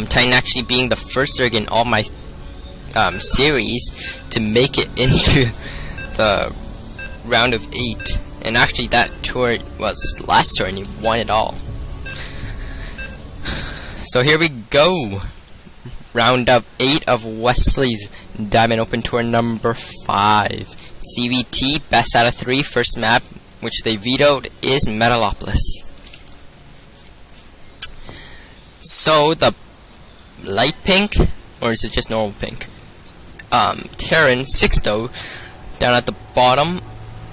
Titan actually being the first Zerg in all my series to make it into the round of 8. And actually that tour was last tour and he won it all. So here we go. Round of 8 of Wysley's Diamond Open Tour number 5. CVT, best out of 3, first map, which they vetoed, is Metalopolis. So the light pink, or is it just normal pink? Terran, Sixto, down at the bottom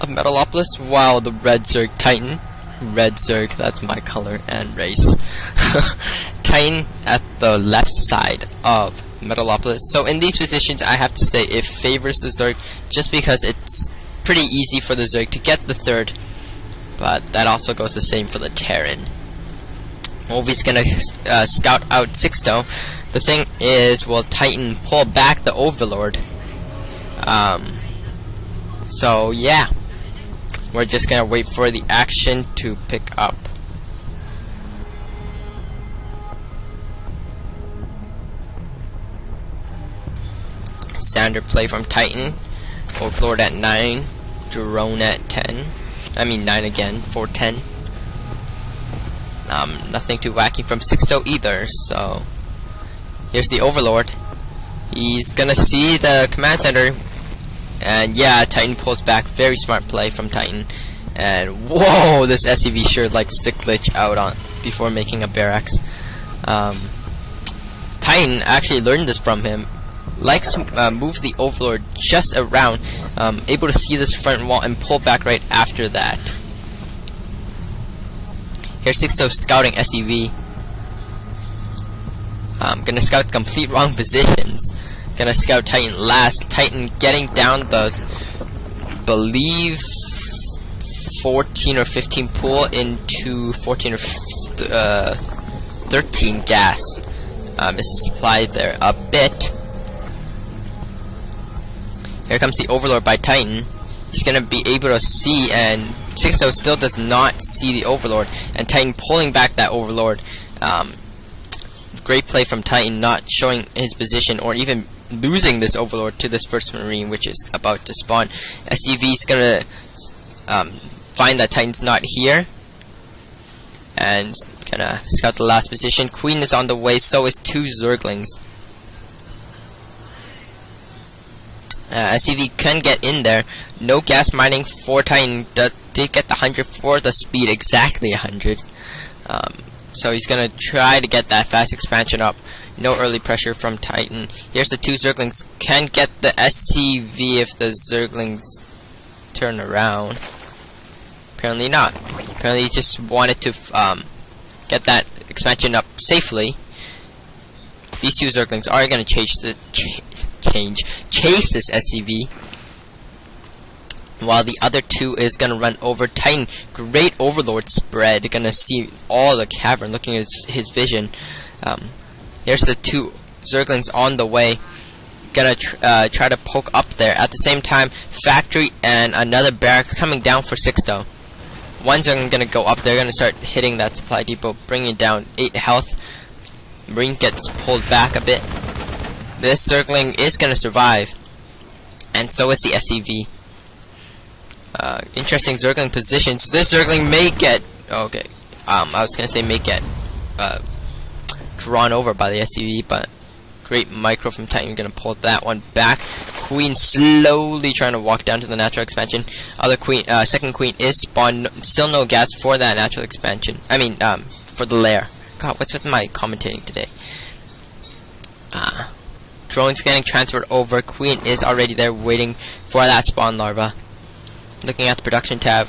of Metalopolis, while the red Zerg Titan, red Zerg, that's my color and race, Titan at the left side of Metalopolis. So in these positions, I have to say it favors the Zerg, just because it's pretty easy for the Zerg to get the third, but that also goes the same for the Terran. Ovi's gonna scout out Sixto. The thing is, will Titan pull back the Overlord? So yeah, we're just gonna wait for the action to pick up. Standard play from Titan. Overlord at 9, drone at 10. I mean 9 again, 4-10. Nothing too wacky from Sixto either, so here's the Overlord. He's gonna see the command center, and yeah, Titan pulls back. Very smart play from Titan. And whoa, this SCV sure likes to glitch out on before making a barracks. Titan actually learned this from him. Likes to move the Overlord just around, able to see this front wall and pull back right after that. Here's Sixto scouting SCV. Gonna scout complete wrong positions. Gonna scout Titan last. Titan getting down the, believe, 14 or 15 pool into 14 or 13 gas. Missed the supply there a bit. Here comes the Overlord by Titan. He's gonna be able to see, and Sixto still does not see the Overlord, and Titan pulling back that Overlord. Great play from Titan, not showing his position or even losing this Overlord to this first Marine, which is about to spawn. SCV's gonna find that Titan's not here, and gonna scout the last position. Queen is on the way, so is 2 Zerglings. SCV can get in there. No gas mining for Titan. Did get the 100 for the speed, exactly 100. So he's gonna try to get that fast expansion up. No early pressure from Titan. Here's the 2 Zerglings. Can get the SCV if the Zerglings turn around. Apparently not. Apparently he just wanted to get that expansion up safely. These 2 Zerglings are gonna chase this SCV, while the other 2 is gonna run over Titan. Great Overlord spread. Gonna see all the cavern, looking at his vision. There's the 2 Zerglings on the way. Gonna try to poke up there. At the same time, factory and another barracks coming down for Sixto. 1 Zergling gonna go up there. Gonna start hitting that supply depot, bringing down 8 health. Marine gets pulled back a bit. This Zergling is gonna survive, and so is the SCV. Interesting Zergling positions. This Zergling may get, okay, I was gonna say may get drawn over by the SCV, but great micro from Titan. Gonna pull that one back. Queen slowly trying to walk down to the natural expansion. Other queen, second queen is spawned. Still no gas for that natural expansion. I mean, for the lair. God, what's with my commentating today? Drone's getting transferred over. Queen is already there waiting for that spawn larva. Looking at the production tab.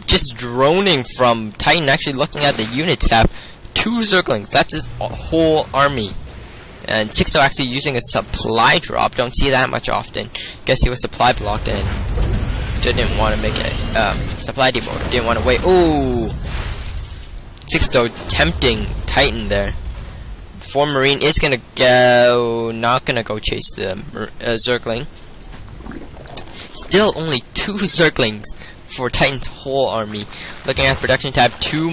Just droning from Titan, actually looking at the units tab. 2 Zerglings. That's his whole army. And Sixto actually using a supply drop. Don't see that much often. Guess he was supply blocked and didn't want to make it. Supply depot. Didn't want to wait. Ooh. Sixto tempting Titan there. 4 Marine is gonna go, not gonna go chase the Zergling. Still only 2 Zerglings for Titan's whole army. Looking at the production tab, 2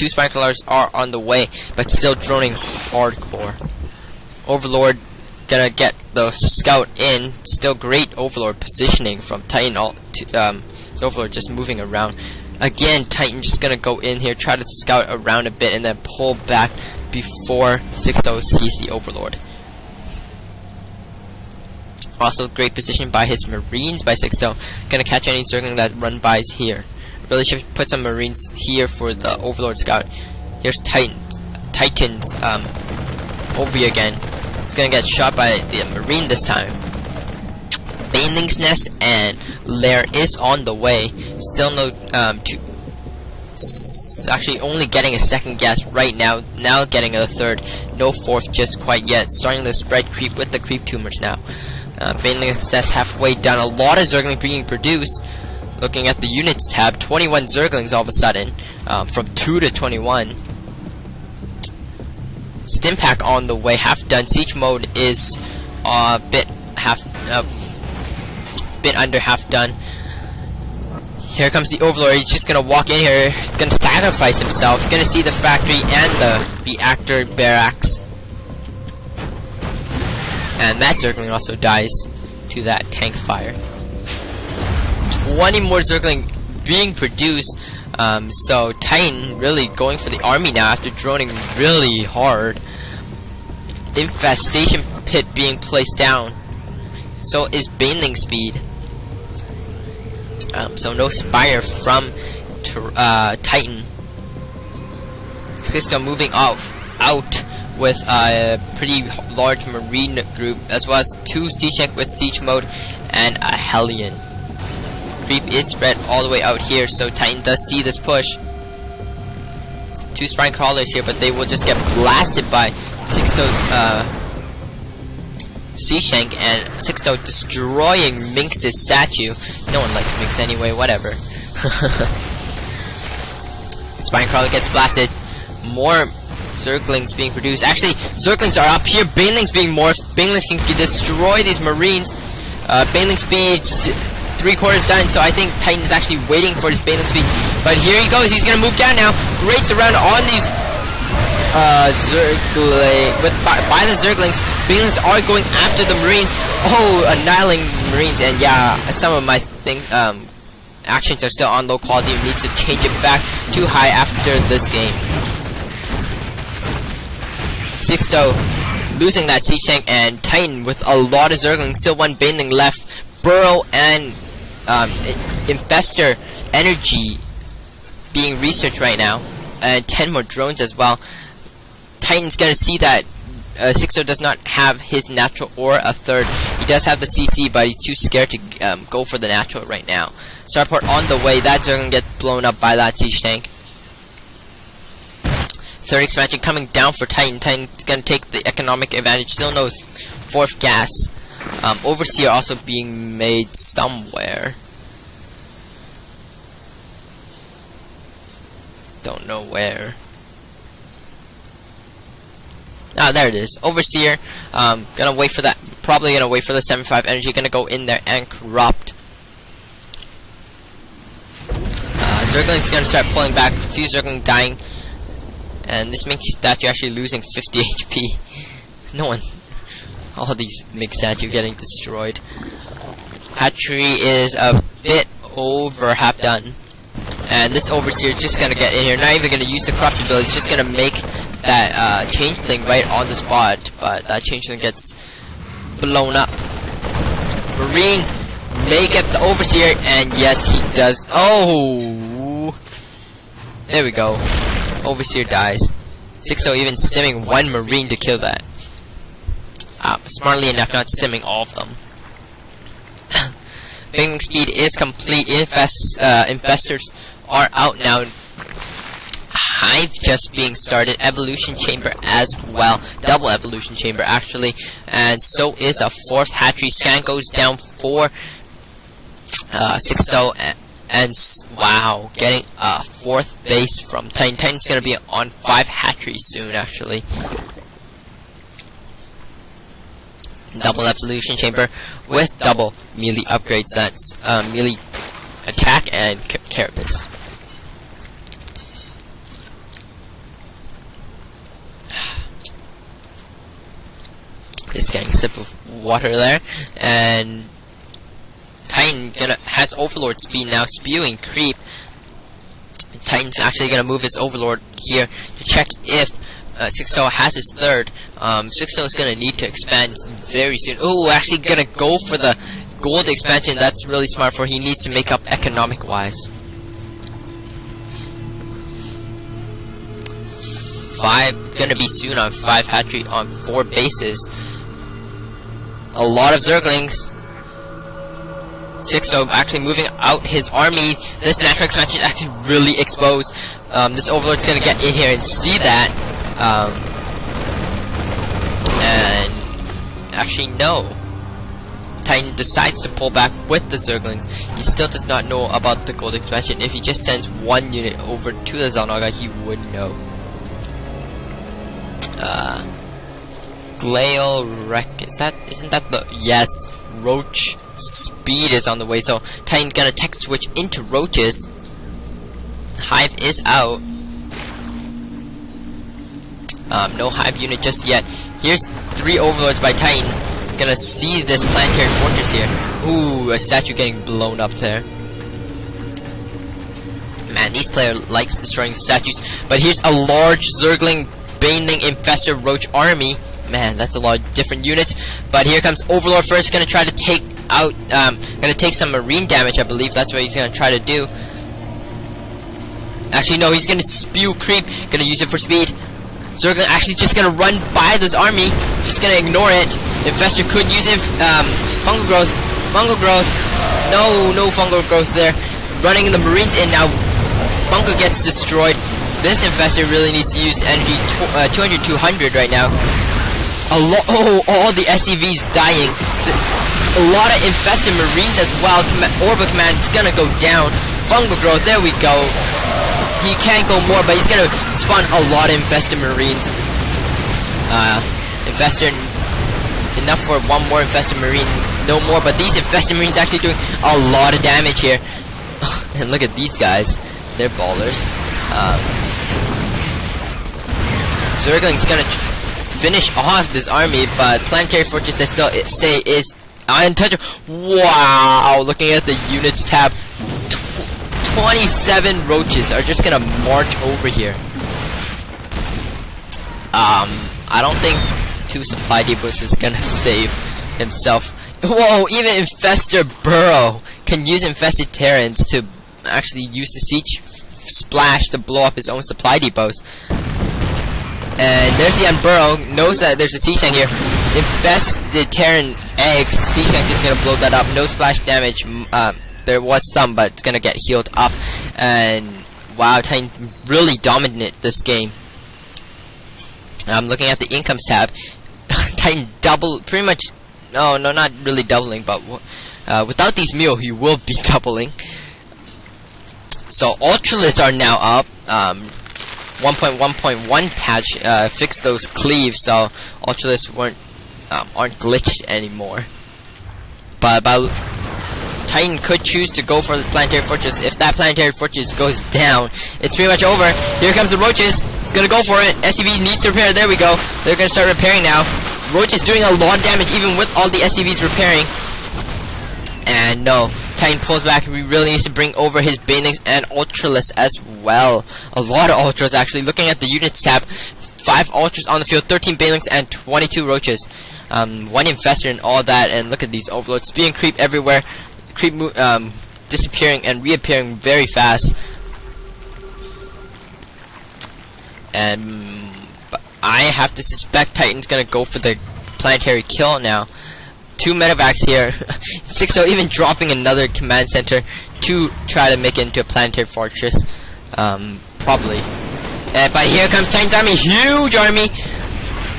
sparklers are on the way, but still droning hardcore. Overlord gonna get the scout in. Still great Overlord positioning from Titan. Overlord just moving around. Again, Titan just gonna go in here, try to scout around a bit, and then pull back before Sixto sees the Overlord. Also, great position by his Marines by Sixto. Gonna catch any Zergling that run by here. Really should put some Marines here for the Overlord scout. Here's Titan's Ovi again. He's gonna get shot by the Marine this time. Baneling's nest and lair is on the way. Still no actually only getting a second gas right now. Now getting a third. No fourth just quite yet. Starting to spread creep with the creep tumors now. Baneling's nest halfway done. A lot of Zergling being produced. Looking at the units tab, 21 Zerglings all of a sudden, from 2 to 21. Stimpack on the way, half done. Siege mode is a bit under half done. Here comes the Overlord. He's just gonna walk in here, gonna sacrifice himself. Gonna see the factory and the reactor barracks, and that Zergling also dies to that tank fire. 20 more Zergling being produced. So Titan really going for the army now after droning really hard. Infestation pit being placed down. So is Baneling speed. So no Spire from Titan. Sixto moving out with a pretty large Marine group, as well as 2 siege tank with siege mode and a Hellion. Creep is spread all the way out here, so Titan does see this push. 2 Spine Crawlers here, but they will just get blasted by Sixto's siege tank, and Sixto destroying Minx's statue. No one likes Minx anyway, whatever. Spine Crawler gets blasted. More Zerglings being produced. Actually, Zerglings are up here. Banelings being morphed. Banelings can destroy these Marines. Baneling speed 3/4 done, so I think Titan is actually waiting for his Baneling speed. But here he goes. He's gonna move down now. Rates around on these by the Zerglings. Banelings are going after the Marines. Oh, annihilating these Marines, and yeah, some of my actions are still on low quality. He needs to change it back to high after this game. Sixto losing that siege tank, and Titan with a lot of Zerglings. Still one Baneling left. Burrow and Infestor energy being researched right now, and 10 more drones as well. Titan's gonna see that Sixto does not have his natural or a third. He does have the CC, but he's too scared to go for the natural right now. Starport on the way. That's gonna get blown up by that siege tank. Third expansion coming down for Titan. Titan's gonna take the economic advantage. Still no 4th gas. Overseer also being made somewhere. Don't know where. Ah, there it is. Overseer. Gonna wait for that. Probably gonna wait for the 7.5 energy. Gonna go in there and corrupt. Zergling's gonna start pulling back. A few Zergling dying. And this makes that you're actually losing 50 HP. No one. All these mixed statue getting destroyed. Hatchery is a bit over half done. And this Overseer is just gonna get in here. Not even gonna use the corrupt ability. He's just gonna make that changeling right on the spot. But that changeling gets blown up. Marine may get the Overseer, and yes, he does. Oh! There we go. Overseer dies. Sixto even stimming one Marine to kill that. Smartly enough, not stimming all of them. Baneling speed is complete. Infestors are out now. Hive just being started. Evolution chamber as well. Double evolution chamber actually. And so is a 4th hatchery. Scan goes down for Sixto. And wow, getting a 4th base from Titan. Titan's gonna be on 5 hatcheries soon actually. Double evolution chamber with double melee upgrades. That's melee attack and carapace. Just getting a sip of water there, and Titan has Overlord speed now, spewing creep. Titan's actually gonna move his Overlord here to check if Sixto has his third. Sixto is gonna need to expand very soon. Oh, actually gonna go for the gold expansion. That's really smart, for he needs to make up economic wise. 5 gonna be soon on 5 hatchery on 4 bases. A lot of Zerglings. Sixto actually moving out his army. This natural expansion is actually really exposed. This Overlord's gonna get in here and see that. And actually no. Titan decides to pull back with the Zerglings. He still does not know about the gold expansion. If he just sends 1 unit over to the Xel'Naga, he would know. Glail Wreck, isn't that the, yes, Roach speed is on the way, so Titan's gonna tech switch into Roaches. Hive is out. No Hive unit just yet. Here's 3 Overlords by Titan. Gonna see this planetary fortress here. Ooh, a statue getting blown up there. Man, these players likes destroying statues. But here's a large Zergling Baneling Infestor Roach army. Man, that's a lot of different units. But here comes Overlord first, gonna try to take out, gonna take some marine damage, I believe. That's what he's gonna try to do. Actually, no, he's gonna spew creep, gonna use it for speed. Zergling actually just gonna run by this army, just gonna ignore it. Infestor could use it, fungal growth, no fungal growth there. Running the marines in now, bunker gets destroyed. This Infestor really needs to use energy 200 right now. All the SCVs dying. A lot of infested marines as well. Orbital command is gonna go down. Fungal growth, there we go. He can't go more, but he's gonna spawn a lot of infested marines. Infestor, enough for 1 more infested marine, no more. But these infested marines actually doing a lot of damage here. And look at these guys, they're ballers. Zergling's gonna finish off this army, but planetary fortress, I still say, is untouchable. Wow, looking at the units tab, 27 Roaches are just gonna march over here. I don't think 2 supply depots is gonna save himself. Whoa, even Infestor Burrow can use infested Terrans to actually use the siege splash to blow up his own supply depots. And there's the Unburrow, knows that there's a siege tank here. Infest the Terran eggs, siege tank is gonna blow that up. No splash damage. There was some, but it's gonna get healed up. And wow, Titan really dominant this game. I'm looking at the incomes tab. Titan pretty much. No, not really doubling, but without these meal, he will be doubling. So Ultralists are now up. 1.1.1 patch fixed those cleaves, so Ultralists aren't glitched anymore. But Titan could choose to go for this planetary fortress. If that planetary fortress goes down, it's pretty much over. Here comes the Roaches. It's gonna go for it. SCV needs to repair. There we go. They're gonna start repairing now. Roach is doing a lot of damage even with all the SCVs repairing. And no, Titan pulls back. He really needs to bring over his Banelings and Ultralists as well. A lot of Ultras actually. Looking at the units tab, 5 Ultras on the field, 13 Banelings and 22 Roaches. 1 Infestor and all that. And look at these Overlords being creep everywhere. Creep disappearing and reappearing very fast. And I have to suspect Titan's gonna go for the planetary kill now. 2 medevacs here. Sixto even dropping another command center to try to make it into a planetary fortress. Probably. But here comes Titan's army. Huge army.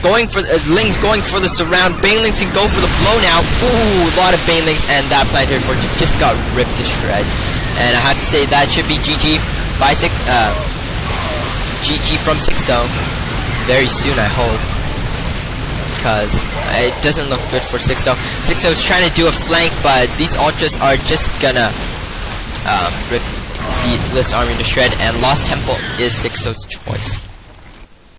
Going for Lings going for the surround. Banelings can go for the blow now. Ooh, a lot of Banelings, and that planetary fortress just got ripped to shreds. And I have to say that should be GG by GG from Sixto. Very soon, I hope. Because it doesn't look good for Sixto. Sixto's trying to do a flank, but these Ultras are just gonna rip this army to shred, and Lost Temple is Sixto's choice.